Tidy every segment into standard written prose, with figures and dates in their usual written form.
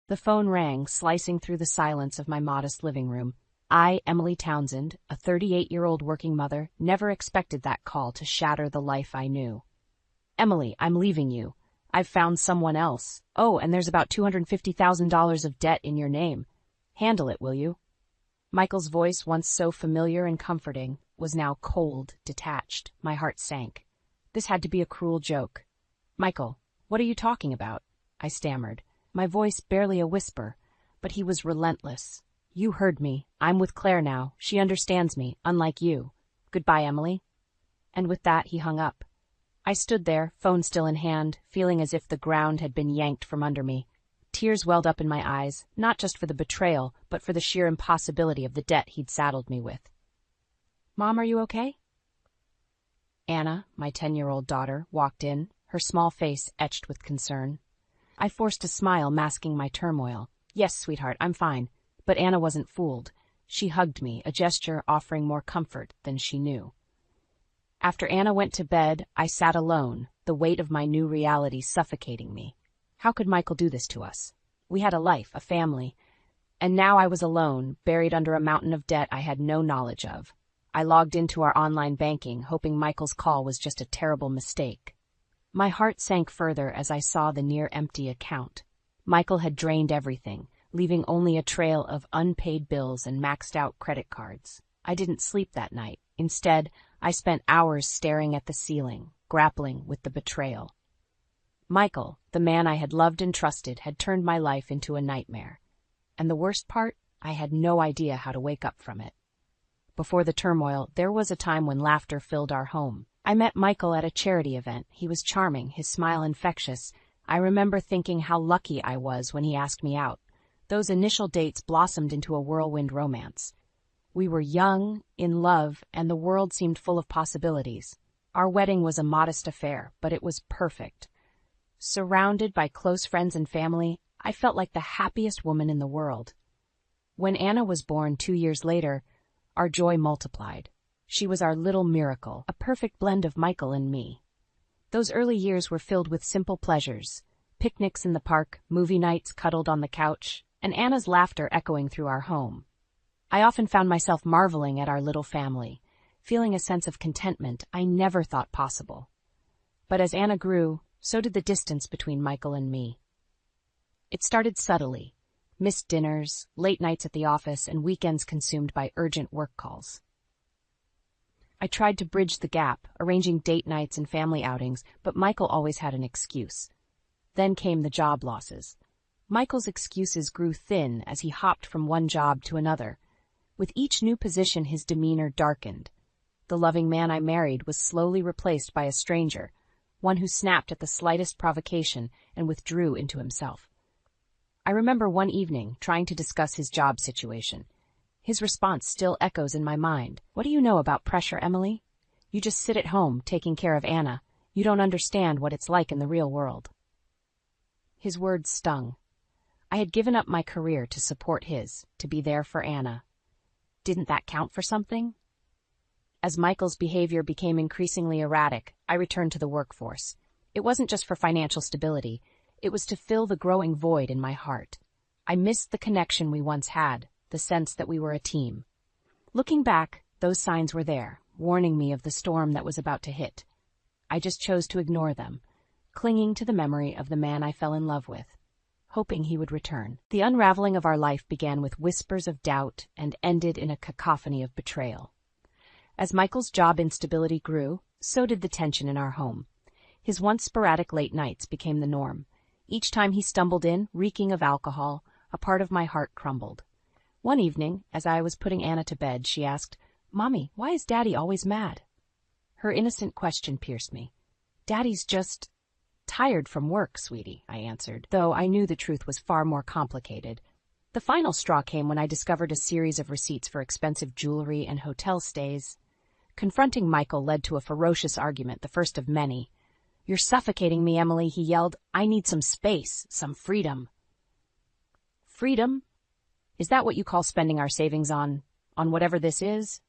The phone rang, slicing through the silence of my modest living room. I, Emily Townsend, a 38-year-old working mother, never expected that call to shatter the life I knew. Emily, I'm leaving you. I've found someone else. Oh, and there's about $250,000 of debt in your name. Handle it, will you? Michael's voice, once so familiar and comforting, was now cold, detached. My heart sank. This had to be a cruel joke. Michael, what are you talking about? I stammered, my voice barely a whisper, but he was relentless. You heard me. I'm with Claire now. She understands me, unlike you. Goodbye, Emily. And with that, he hung up. I stood there, phone still in hand, feeling as if the ground had been yanked from under me. Tears welled up in my eyes, not just for the betrayal, but for the sheer impossibility of the debt he'd saddled me with. Mom, are you okay? Anna, my 10-year-old daughter, walked in, her small face etched with concern. I forced a smile, masking my turmoil. Yes, sweetheart, I'm fine. But Anna wasn't fooled. She hugged me, a gesture offering more comfort than she knew. After Anna went to bed, I sat alone, the weight of my new reality suffocating me. How could Michael do this to us? We had a life, a family, and now I was alone, buried under a mountain of debt I had no knowledge of. I logged into our online banking, hoping Michael's call was just a terrible mistake. My heart sank further as I saw the near-empty account. Michael had drained everything, leaving only a trail of unpaid bills and maxed-out credit cards. I didn't sleep that night. Instead, I spent hours staring at the ceiling, grappling with the betrayal. Michael, the man I had loved and trusted, had turned my life into a nightmare. And the worst part, I had no idea how to wake up from it. Before the turmoil, there was a time when laughter filled our home. I met Michael at a charity event. He was charming, his smile infectious. I remember thinking how lucky I was when he asked me out. Those initial dates blossomed into a whirlwind romance. We were young, in love, and the world seemed full of possibilities. Our wedding was a modest affair, but it was perfect. Surrounded by close friends and family, I felt like the happiest woman in the world. When Anna was born 2 years later, our joy multiplied. She was our little miracle, a perfect blend of Michael and me. Those early years were filled with simple pleasures, picnics in the park, movie nights cuddled on the couch, and Anna's laughter echoing through our home. I often found myself marveling at our little family, feeling a sense of contentment I never thought possible. But as Anna grew, so did the distance between Michael and me. It started subtly, missed dinners, late nights at the office, and weekends consumed by urgent work calls. I tried to bridge the gap, arranging date nights and family outings, but Michael always had an excuse. Then came the job losses. Michael's excuses grew thin as he hopped from one job to another. With each new position, his demeanor darkened. The loving man I married was slowly replaced by a stranger, one who snapped at the slightest provocation and withdrew into himself. I remember one evening trying to discuss his job situation. His response still echoes in my mind. What do you know about pressure, Emily? You just sit at home taking care of Anna. You don't understand what it's like in the real world. His words stung. I had given up my career to support his, to be there for Anna. Didn't that count for something? As Michael's behavior became increasingly erratic, I returned to the workforce. It wasn't just for financial stability. It was to fill the growing void in my heart. I missed the connection we once had, the sense that we were a team. Looking back, those signs were there, warning me of the storm that was about to hit. I just chose to ignore them, clinging to the memory of the man I fell in love with, hoping he would return. The unraveling of our life began with whispers of doubt and ended in a cacophony of betrayal. As Michael's job instability grew, so did the tension in our home. His once sporadic late nights became the norm. Each time he stumbled in, reeking of alcohol, a part of my heart crumbled. One evening, as I was putting Anna to bed, she asked, "Mommy, why is Daddy always mad?" Her innocent question pierced me. "Daddy's just tired from work, sweetie," I answered, though I knew the truth was far more complicated. The final straw came when I discovered a series of receipts for expensive jewelry and hotel stays. Confronting Michael led to a ferocious argument, the first of many. "You're suffocating me, Emily," he yelled. "I need some space, some freedom." Freedom? Is that what you call spending our savings on whatever this is?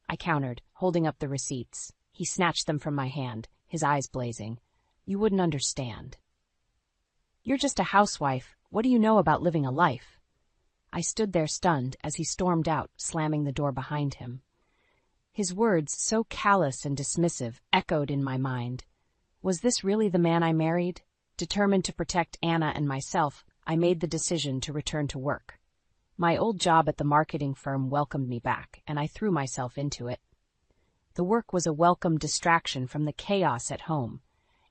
I countered, holding up the receipts. He snatched them from my hand, his eyes blazing. "You wouldn't understand. You're just a housewife. What do you know about living a life?" I stood there stunned as he stormed out, slamming the door behind him. His words, so callous and dismissive, echoed in my mind. Was this really the man I married? Determined to protect Anna and myself, I made the decision to return to work. My old job at the marketing firm welcomed me back, and I threw myself into it. The work was a welcome distraction from the chaos at home.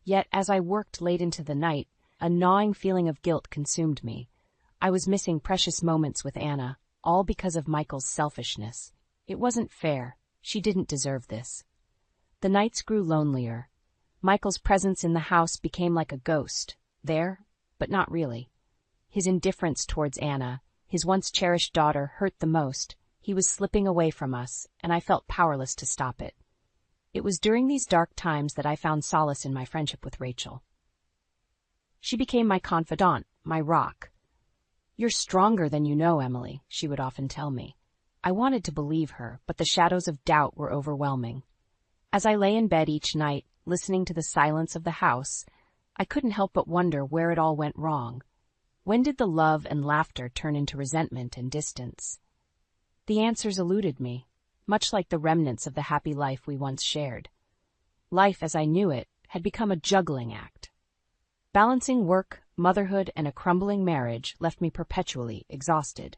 Yet, as I worked late into the night, a gnawing feeling of guilt consumed me. I was missing precious moments with Anna, all because of Michael's selfishness. It wasn't fair. She didn't deserve this. The nights grew lonelier. Michael's presence in the house became like a ghost, there, but not really. His indifference towards Anna, his once cherished daughter, hurt the most. He was slipping away from us, and I felt powerless to stop it. It was during these dark times that I found solace in my friendship with Rachel. She became my confidant, my rock. "You're stronger than you know, Emily," she would often tell me. I wanted to believe her, but the shadows of doubt were overwhelming. As I lay in bed each night, listening to the silence of the house, I couldn't help but wonder where it all went wrong. When did the love and laughter turn into resentment and distance? The answers eluded me, much like the remnants of the happy life we once shared. Life, as I knew it, had become a juggling act. Balancing work, motherhood, and a crumbling marriage left me perpetually exhausted.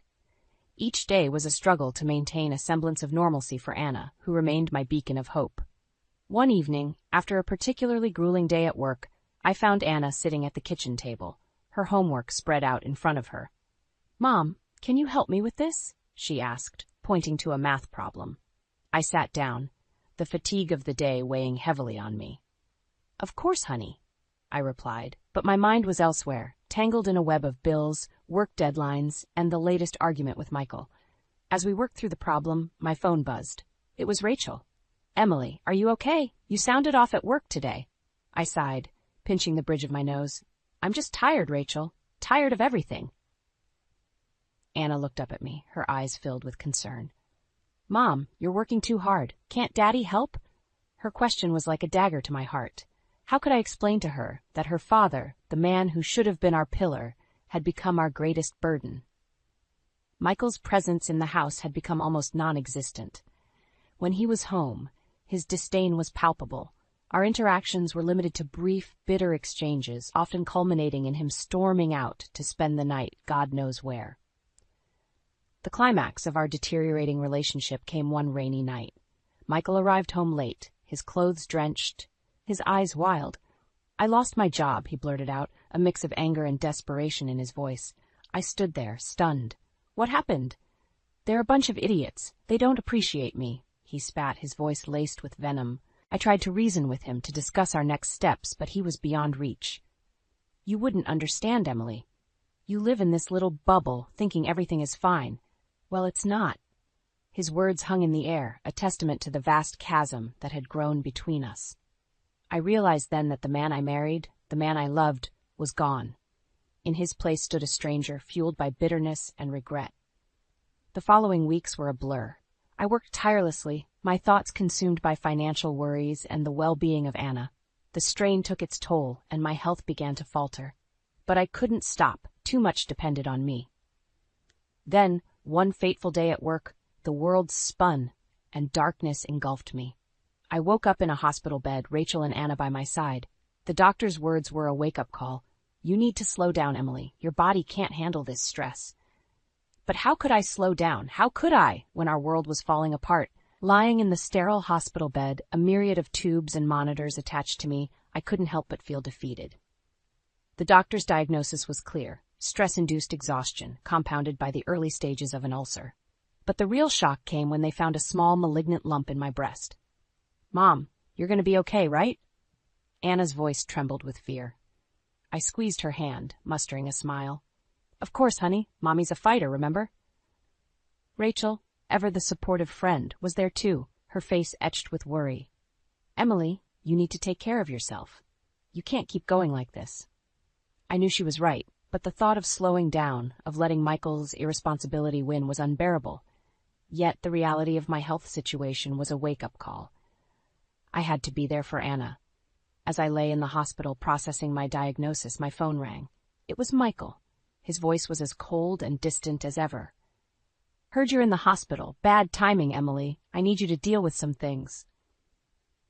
Each day was a struggle to maintain a semblance of normalcy for Anna, who remained my beacon of hope. One evening, after a particularly grueling day at work, I found Anna sitting at the kitchen table, her homework spread out in front of her. "Mom, can you help me with this?" she asked, pointing to a math problem. I sat down, the fatigue of the day weighing heavily on me. "Of course, honey," I replied, but my mind was elsewhere, tangled in a web of bills, work deadlines, and the latest argument with Michael. As we worked through the problem, my phone buzzed. It was Rachel. "Emily, are you okay? You sounded off at work today." I sighed, pinching the bridge of my nose. "I'm just tired, Rachel. Tired of everything." Anna looked up at me, her eyes filled with concern. "Mom, you're working too hard. Can't Daddy help?" Her question was like a dagger to my heart. How could I explain to her that her father, the man who should have been our pillar, had become our greatest burden? Michael's presence in the house had become almost non-existent. When he was home, his disdain was palpable. Our interactions were limited to brief, bitter exchanges, often culminating in him storming out to spend the night God knows where. The climax of our deteriorating relationship came one rainy night. Michael arrived home late, his clothes drenched, his eyes wild. "I lost my job," he blurted out, a mix of anger and desperation in his voice. I stood there, stunned. "What happened?" "They're a bunch of idiots. They don't appreciate me," he spat, his voice laced with venom. I tried to reason with him, to discuss our next steps, but he was beyond reach. "You wouldn't understand, Emily. You live in this little bubble, thinking everything is fine. Well, it's not." His words hung in the air, a testament to the vast chasm that had grown between us. I realized then that the man I married, the man I loved, was gone. In his place stood a stranger, fueled by bitterness and regret. The following weeks were a blur. I worked tirelessly, my thoughts consumed by financial worries and the well-being of Anna. The strain took its toll, and my health began to falter. But I couldn't stop. Too much depended on me. Then, one fateful day at work, the world spun, and darkness engulfed me. I woke up in a hospital bed, Rachel and Anna by my side. The doctor's words were a wake-up call. "You need to slow down, Emily. Your body can't handle this stress." But how could I slow down? How could I, when our world was falling apart? Lying in the sterile hospital bed, a myriad of tubes and monitors attached to me, I couldn't help but feel defeated. The doctor's diagnosis was clear: stress-induced exhaustion, compounded by the early stages of an ulcer. But the real shock came when they found a small malignant lump in my breast. "Mom, you're going to be okay, right?" Anna's voice trembled with fear. I squeezed her hand, mustering a smile. "Of course, honey. Mommy's a fighter, remember?" Rachel, ever the supportive friend, was there too, her face etched with worry. "Emily, you need to take care of yourself. You can't keep going like this." I knew she was right, but the thought of slowing down, of letting Michael's irresponsibility win, was unbearable. Yet the reality of my health situation was a wake-up call. I had to be there for Anna. As I lay in the hospital processing my diagnosis, my phone rang. It was Michael. His voice was as cold and distant as ever. "Heard you're in the hospital. Bad timing, Emily. I need you to deal with some things."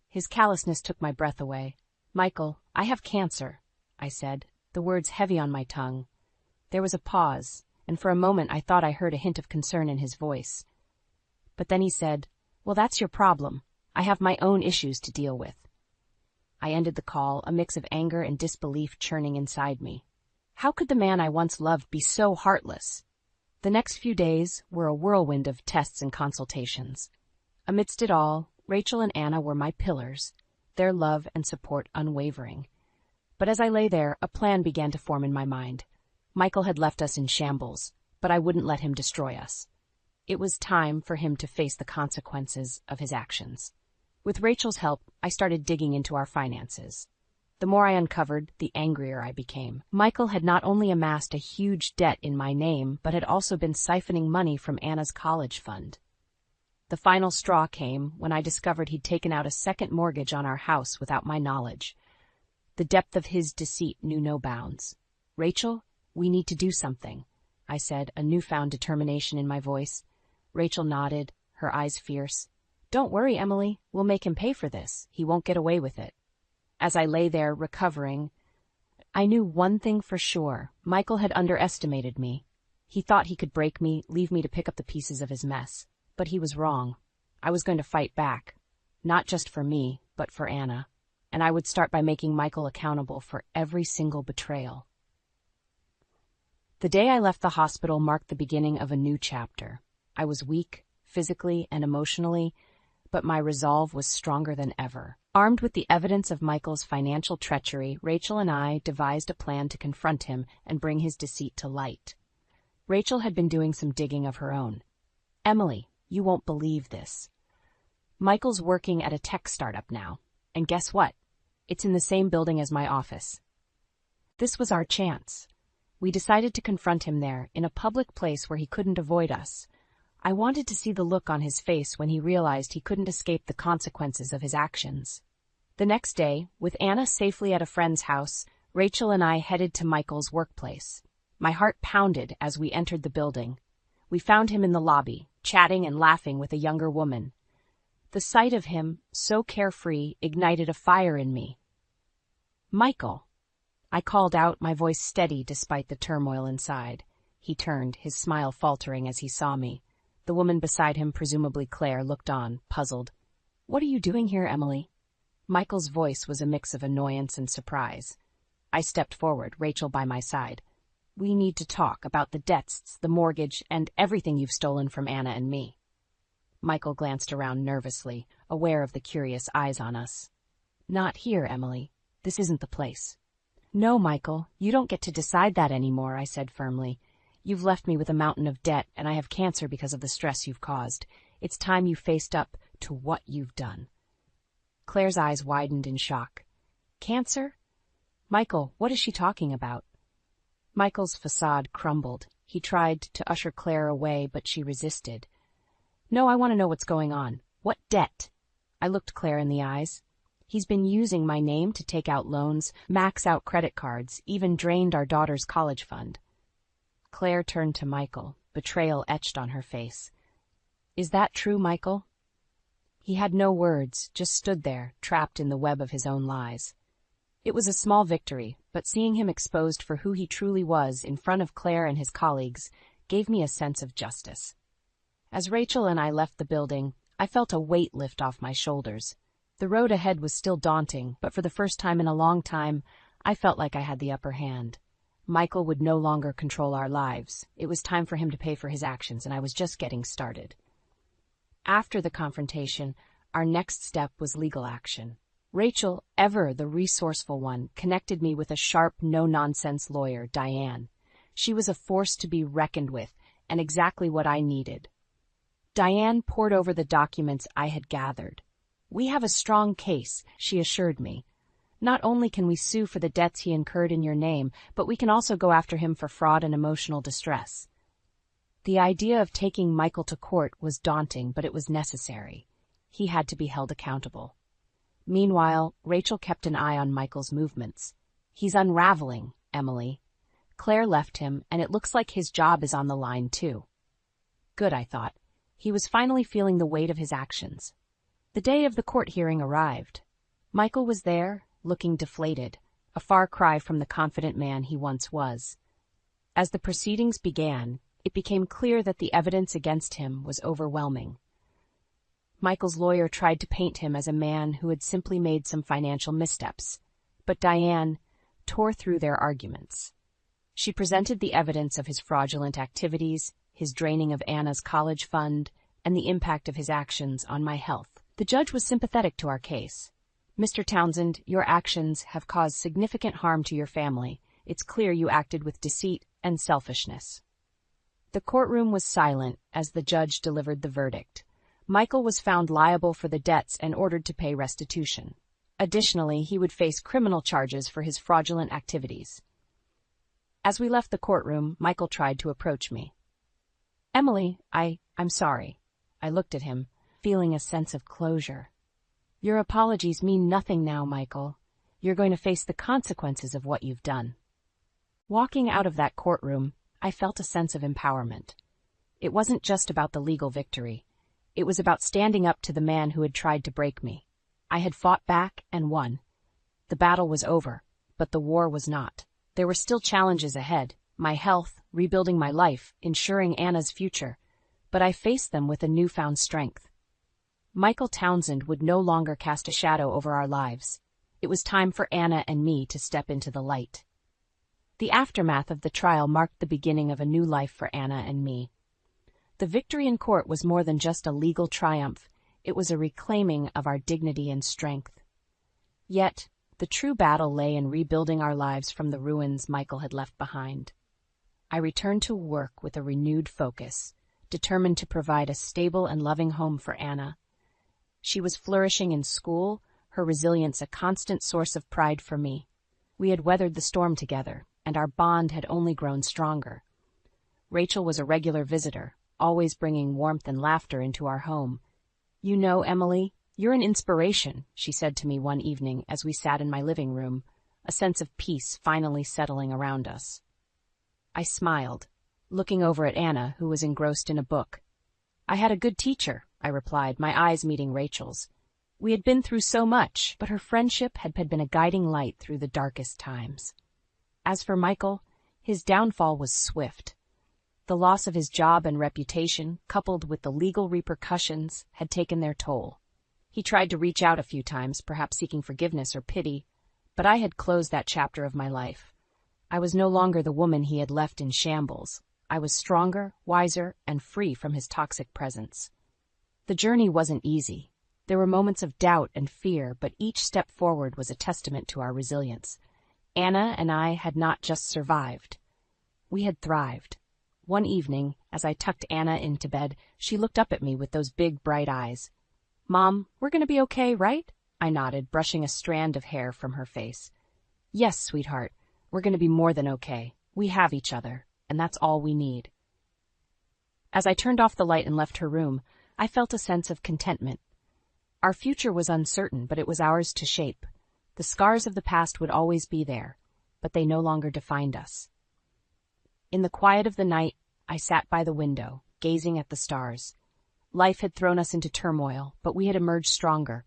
His callousness took my breath away. "Michael, I have cancer," I said, the words heavy on my tongue. There was a pause, and for a moment I thought I heard a hint of concern in his voice. But then he said, "Well, that's your problem. I have my own issues to deal with." I ended the call, a mix of anger and disbelief churning inside me. How could the man I once loved be so heartless? The next few days were a whirlwind of tests and consultations. Amidst it all, Rachel and Anna were my pillars, their love and support unwavering. But as I lay there, a plan began to form in my mind. Michael had left us in shambles, but I wouldn't let him destroy us. It was time for him to face the consequences of his actions. With Rachel's help, I started digging into our finances. The more I uncovered, the angrier I became. Michael had not only amassed a huge debt in my name, but had also been siphoning money from Anna's college fund. The final straw came when I discovered he'd taken out a second mortgage on our house without my knowledge. The depth of his deceit knew no bounds. "Rachel, we need to do something," I said, a newfound determination in my voice. Rachel nodded, her eyes fierce. "Don't worry, Emily. We'll make him pay for this. He won't get away with it." As I lay there, recovering, I knew one thing for sure. Michael had underestimated me. He thought he could break me, leave me to pick up the pieces of his mess. But he was wrong. I was going to fight back. Not just for me, but for Anna. And I would start by making Michael accountable for every single betrayal. The day I left the hospital marked the beginning of a new chapter. I was weak, physically and emotionally, but my resolve was stronger than ever. Armed with the evidence of Michael's financial treachery, Rachel and I devised a plan to confront him and bring his deceit to light. Rachel had been doing some digging of her own. "Emily, you won't believe this. Michael's working at a tech startup now, and guess what? It's in the same building as my office." This was our chance. We decided to confront him there, in a public place where he couldn't avoid us. I wanted to see the look on his face when he realized he couldn't escape the consequences of his actions. The next day, with Anna safely at a friend's house, Rachel and I headed to Michael's workplace. My heart pounded as we entered the building. We found him in the lobby, chatting and laughing with a younger woman. The sight of him, so carefree, ignited a fire in me. "Michael," I called out, my voice steady despite the turmoil inside. He turned, his smile faltering as he saw me. The woman beside him, presumably Claire, looked on, puzzled. "What are you doing here, Emily?" Michael's voice was a mix of annoyance and surprise. I stepped forward, Rachel by my side. "We need to talk about the debts, the mortgage, and everything you've stolen from Anna and me." Michael glanced around nervously, aware of the curious eyes on us. "Not here, Emily. This isn't the place." "No, Michael, you don't get to decide that anymore," I said firmly. "You've left me with a mountain of debt, and I have cancer because of the stress you've caused. It's time you faced up to what you've done." Claire's eyes widened in shock. "Cancer? Michael, what is she talking about?" Michael's facade crumbled. He tried to usher Claire away, but she resisted. "No, I want to know what's going on. What debt?" I looked Claire in the eyes. "He's been using my name to take out loans, max out credit cards, even drained our daughter's college fund." Claire turned to Michael, betrayal etched on her face. "Is that true, Michael?" He had no words, just stood there, trapped in the web of his own lies. It was a small victory, but seeing him exposed for who he truly was in front of Claire and his colleagues gave me a sense of justice. As Rachel and I left the building, I felt a weight lift off my shoulders. The road ahead was still daunting, but for the first time in a long time, I felt like I had the upper hand. Michael would no longer control our lives. It was time for him to pay for his actions, and I was just getting started. After the confrontation, our next step was legal action. Rachel, ever the resourceful one, connected me with a sharp, no-nonsense lawyer, Diane. She was a force to be reckoned with, and exactly what I needed. Diane pored over the documents I had gathered. "We have a strong case," she assured me. "Not only can we sue for the debts he incurred in your name, but we can also go after him for fraud and emotional distress." The idea of taking Michael to court was daunting, but it was necessary. He had to be held accountable. Meanwhile, Rachel kept an eye on Michael's movements. "He's unraveling, Emily." Claire left him, and it looks like his job is on the line, too. Good, I thought. He was finally feeling the weight of his actions. The day of the court hearing arrived. Michael was there, looking deflated, a far cry from the confident man he once was. As the proceedings began, it became clear that the evidence against him was overwhelming. Michael's lawyer tried to paint him as a man who had simply made some financial missteps, but Diane tore through their arguments. She presented the evidence of his fraudulent activities, his draining of Anna's college fund, and the impact of his actions on my health. The judge was sympathetic to our case. "Mr. Townsend, your actions have caused significant harm to your family. It's clear you acted with deceit and selfishness." The courtroom was silent as the judge delivered the verdict. Michael was found liable for the debts and ordered to pay restitution. Additionally, he would face criminal charges for his fraudulent activities. As we left the courtroom, Michael tried to approach me. "Emily, I'm sorry." I looked at him, feeling a sense of closure. "Your apologies mean nothing now, Michael. You're going to face the consequences of what you've done." Walking out of that courtroom, I felt a sense of empowerment. It wasn't just about the legal victory. It was about standing up to the man who had tried to break me. I had fought back and won. The battle was over, but the war was not. There were still challenges ahead: my health, rebuilding my life, ensuring Anna's future. But I faced them with a newfound strength. Michael Townsend would no longer cast a shadow over our lives. It was time for Anna and me to step into the light. The aftermath of the trial marked the beginning of a new life for Anna and me. The victory in court was more than just a legal triumph. It was a reclaiming of our dignity and strength. Yet, the true battle lay in rebuilding our lives from the ruins Michael had left behind. I returned to work with a renewed focus, determined to provide a stable and loving home for Anna. She was flourishing in school, her resilience a constant source of pride for me. We had weathered the storm together, and our bond had only grown stronger. Rachel was a regular visitor, always bringing warmth and laughter into our home. "You know, Emily, you're an inspiration," she said to me one evening as we sat in my living room, a sense of peace finally settling around us. I smiled, looking over at Anna, who was engrossed in a book. "I had a good teacher," I replied, my eyes meeting Rachel's. We had been through so much, but her friendship had been a guiding light through the darkest times. As for Michael, his downfall was swift. The loss of his job and reputation, coupled with the legal repercussions, had taken their toll. He tried to reach out a few times, perhaps seeking forgiveness or pity, but I had closed that chapter of my life. I was no longer the woman he had left in shambles. I was stronger, wiser, and free from his toxic presence. The journey wasn't easy. There were moments of doubt and fear, but each step forward was a testament to our resilience. Anna and I had not just survived. We had thrived. One evening, as I tucked Anna into bed, she looked up at me with those big, bright eyes. "Mom, we're going to be okay, right?" I nodded, brushing a strand of hair from her face. "Yes, sweetheart, we're going to be more than okay. We have each other, and that's all we need." As I turned off the light and left her room, I felt a sense of contentment. Our future was uncertain, but it was ours to shape. The scars of the past would always be there, but they no longer defined us. In the quiet of the night, I sat by the window, gazing at the stars. Life had thrown us into turmoil, but we had emerged stronger.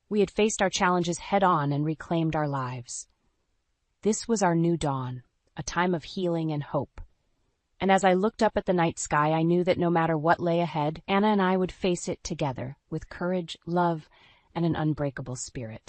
We had faced our challenges head-on and reclaimed our lives. This was our new dawn, a time of healing and hope. And as I looked up at the night sky, I knew that no matter what lay ahead, Anna and I would face it together, with courage, love, and an unbreakable spirit.